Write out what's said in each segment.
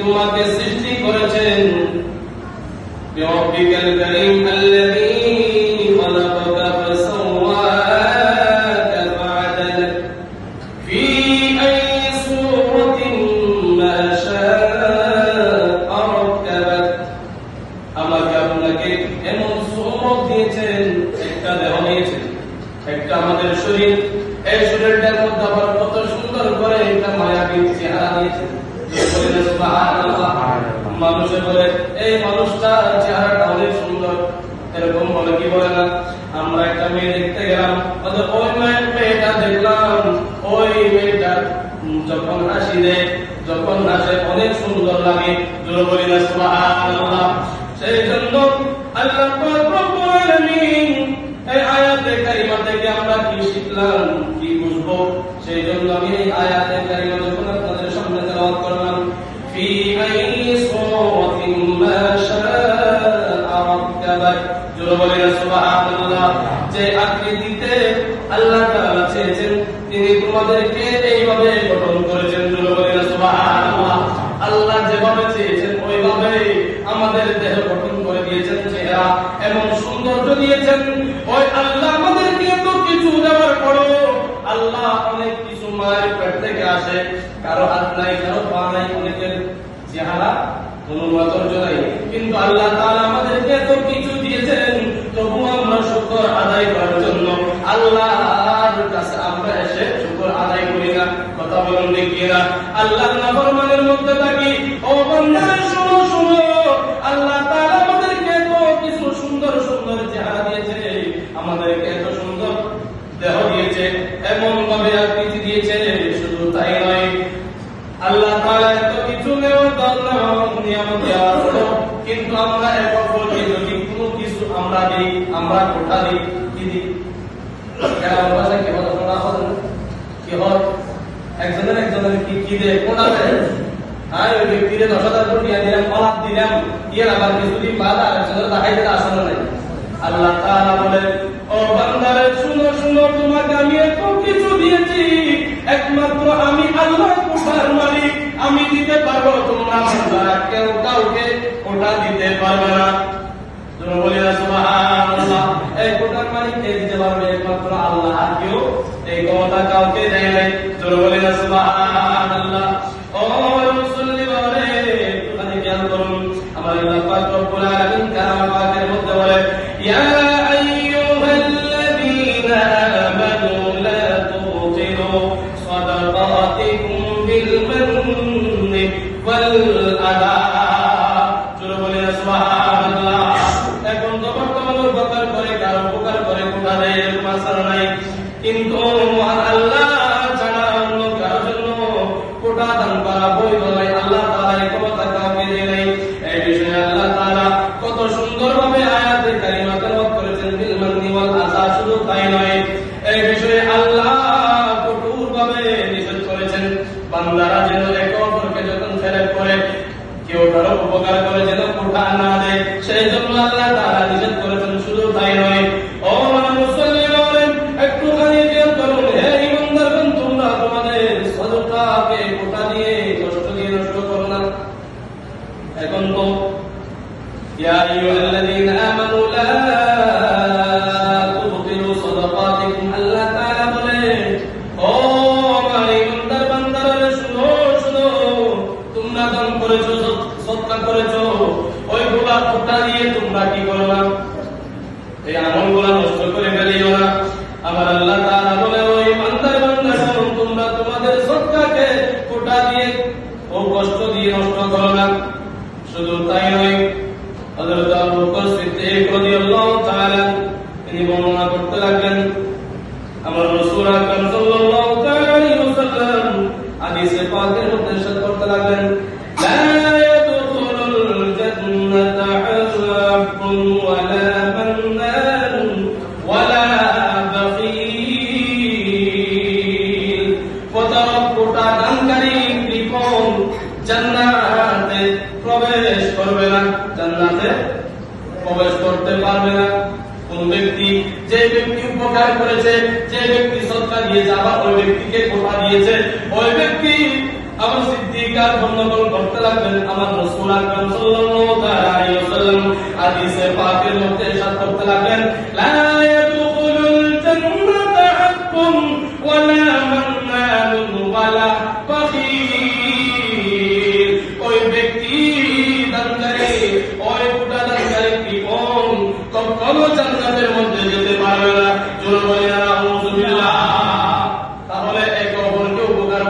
তোমাকে সৃষ্টি করেছেন বিরব্বিকাল কারীম আল্লাযী খালাকাকা ফাসাওয়াকা ফাআদালাক ফি আইয়ি সূরাতিন মা শাআ রাক্কাবাক। আমাকে আপনাকে এমন সূরত দিয়েছেন, একটা দেহ দিয়েছেন, একটা আমাদের শরীর, এই শরীরটার মধ্যে আবার কত সুন্দর করে একটা মায়াবী চেহারা দিয়েছেন। মানুষে বলে এই মানুষটার চেহারাটা অনেক সুন্দর, এরকম বলে কি বলে না? আমরা একটা মেয়ে দেখতে গেলাম, ওই মেয়েটা দেখলাম, ওই মেয়েটা যখন হাসি দেয়, যখন হাসে অনেক সুন্দর লাগে, জোরে বলি না সুবহানাল্লাহ। সেই জন্য আল্লাহ রব্বুল আলামিন এই আয়াতে কারিমা থেকে আমরা কি শিখলাম, কি বুঝবো? সেই জন্য আমি এই আয়াতে কারিমা যখন আপনাদের সামনে তেলাওয়াত করলাম, ফি আইয়ি সূরাতিন মা শাআ রাক্কাবাক, জোরে বলি না সুবহানাল্লাহ। যে আকৃতিতে আল্লাহ তাআলা চেয়েছেন তিনি তোমাদেরকে এইভাবে গঠন করেছেন, জোরে বলি না সুবহানাল্লাহ। আল্লাহ যেভাবে চেয়েছেন ওইভাবে আমাদের দেহ গঠন করে দিয়েছেন, চেহারা এমন সৌন্দর্য দিয়েছেন। ওই আল্লাহ আমাদেরকে এত কিছু দেওয়ার পরেও আল্লাহ অনেক কিছু মায়ের পেট থেকে আসে, কারো হাত নাই, কারো পা নাই, অনেকের চেহারা কোনো নজর নাই, কিন্তু আল্লাহ তাআলা আমাদেরকে এত কিছু দিয়েছেন, তবু আমরা শুকর আদায় করার জন্য আল্লাহর কাছে আমরা এসে শুকর আদায় করি না। কথা বলুন ঠিক না? আল্লাহর নাফরমানের মধ্যে থাকি। ও বান্দা শোনো শোনো, আল্লাহ তাআলা আমাদেরকে এত কিছু সুন্দর সুন্দর চেহারা দিয়েছে, আমাদেরকে এত সুন্দর দেহ দিয়েছে, এমন ভাবে আকৃতি দিয়েছে। শুধু তাই নয়, আল্লাহ তাআলা এত কিছু নিয়ামত দেওয়ার পরেও কিন্তু আমরা একক বলি যদি কোনো কিছু আমরা দিই, আমরা কোঠা দিই, কি দিই? আমার ভাষায় কি বলা শোনা হয়? কি হয়? একজনের কি দেয়? কোঠা দেয়। হ্যাঁ, ওই ব্যক্তিরে 10,000 কোটি দিলাম, পালাপ দিলাম, দিয়ে আবার কিছুদিন বাদ আরেকজনের দেখাইতে আসলে নাই। আল্লাহ তাআলা বলেন, ও বান্দারে শুনো শুনো, তোমাকে আমি এত কিছু দিয়েছি, একমাত্র আমি আল্লাহ কোঠার মালিক, আমি দিতে পারবো, তোমরা বান্দারা কেউ কাউকে কোঠা দিতে পারবে না। তোমরা বলি না সুবহানাল্লাহ। এই কোঠার মালিক কে দিতে পারবে? একমাত্র আল্লাহ, আর কেউ এই ক্ষমতা কাউকে দেয় নাই। তোমরা বলি না সুবহানাল্লাহ। ও মুসল্লি বারে একটুখানি জ্ঞান করুন। আমার আল্লাহ পাক রব্বুল আলামিন কালাম পাকের মধ্যে বলে, ইয়া আইয়ুহাল্লাযীনা আমানু লা তুতিলু সাদাকাতিকুম বিল মান্নি ওয়াল আযা। জোরে বলি না সুবহানাল্লাহ। এখন তো বর্তমান উপকার করে, কারো উপকার করে, কোথা দেয়, এরকম আসার নাই। কিন্তু মহান আল্লাহ ছাড়া অন্য কারোর জন্য কোঠা দান করা বৈধ নয়। আল্লাহ তাআলা এই ক্ষমতা কাউকে দেয় নাই। এই বিষয়ে আল্লাহ তাআলা কত সুন্দরভাবে আয়াতে কারিমা তেলাওয়াত করেছেন, বিল মান্নি ওয়াল আযা। শুধু তাই নয়, এই বিষয়ে আল্লাহ কঠোরভাবে নিষেধ করেছেন, বান্দারা যেন একে অপরকে যখন খেলাপ করে, কেউ কারো উপকার করে যেন কোঠা না দেয়, সেই জন্য আল্লাহ তাআলা নিষেধ করেছেন। শুধু তাই নয়, ও মুসলমান বলেন একটুখানি জ্ঞান করুন, হে ঈমানদারগণ, তোমরা তোমাদের সদকাকে কোঠা দিয়ে কষ্ট দিয়ে নষ্ট করো না। এখন তো ইয়া আইয়ুহাল্লাযীনা আমানু লা তুবতিলু সাদাকাতিকুম, আল্লাহ তাআলা বলেন, ও আমার ঈমানদার বান্দারা শুনো শুনো, তোমরা দান করেছো, সদকা করেছো, ওইগুলা কোঠা দিয়ে তোমরা কি করো না, এই আমলগুলা নষ্ট করে ফেলিও না। আবার আল্লাহ তাআলা বলে, ওই ঈমানদার বান্দারা তোমরা তোমাদের সদকাকে কোঠা দিয়ে ও কষ্ট দিয়ে নষ্ট করো না। শুধু তাই নয়, হযরত আবু বকর সিদ্দিক রাদিয়াল্লাহু তাআলা তিনি বর্ণনা করতে লাগলেন। আমার রাসূল আকরাম সাল্লাল্লাহু তাআলা আলাইহি ওয়াসাল্লাম হাদিসে পাকের মধ্যে ইরশাদ করতে লাগলেন, লা ইয়াদখুলুল জান্নাতা আফুন ওয়ালা মান্নান ওয়ালা বাখিল। কোটা দানকারী কৃপণ জান্নাতে প্রবেশ করবে না, জান্নাতে প্রবেশ করতে পারবে না। কোন ব্যক্তি, যে ব্যক্তি উপকার করেছে, যে ব্যক্তি সদকা দিয়েছে, আবার ওই ব্যক্তিকে কোটা দিয়েছে, ওই ব্যক্তি আমার সিদ্দিক আর বর্ণনা করতে লাগবেন। আমার রাসূল আকরাম সাল্লাল্লাহু আলাইহি ওয়াসাল্লাম হাদিসে পাকের মধ্যে ইরশাদ করতে লাগলেন, লা ইয়াদখুলুল জান্নাতা হাক্কুন ওয়ালা মান্নানুন ওয়ালা বাখিল। ওই ব্যক্তি দানকারী, ওই কোটা দানকারী কৃপণ কখনো জান্নাতের মধ্যে যেতে পারবে না। জোরে বলেন আউযুবিল্লাহ। তাহলে একে অপরকে উপকার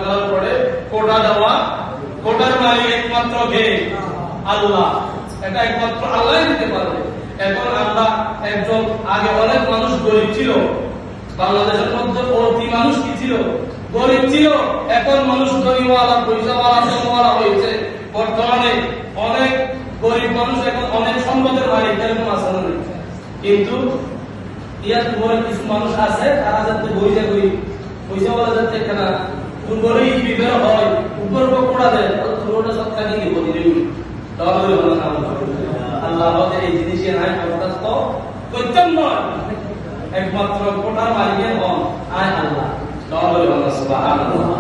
করার পরে কোটা দেওয়া, কোটার মালিক একমাত্র কে? আল্লাহ। এটা একমাত্র আল্লাহই দিতে পারবে। এখন আমরা একজন, আগে অনেক মানুষ গরিব ছিল, বাংলাদেশের মধ্যে অতি মানুষ কি ছিল? গরিব ছিল। এখন মানুষ গরিবওয়ালা, পয়সাওয়ালা, জনওয়ালা হয়েছে। বর্তমানে অনেক গরিব মানুষ এখন অনেক সম্পদের মালিক, এরকম আছে না? কিন্তু ইয়ার উপরে কিছু মানুষ আছে, তারা যাতে বইজা গরিব, পয়সাওয়ালা যাতে কেনা দুর্গরেই বিবের হয়, উপর কোড়া দেয়, পুরোটা সব কাটিয়ে দিব দিন। আল্লাহ আমাদের এই জিনিসের আইন বরদাস্ত করতেন নয়, একমাত্র কোটার মালিকের হন আয় আল্লাহ। সুবহানাল্লাহ।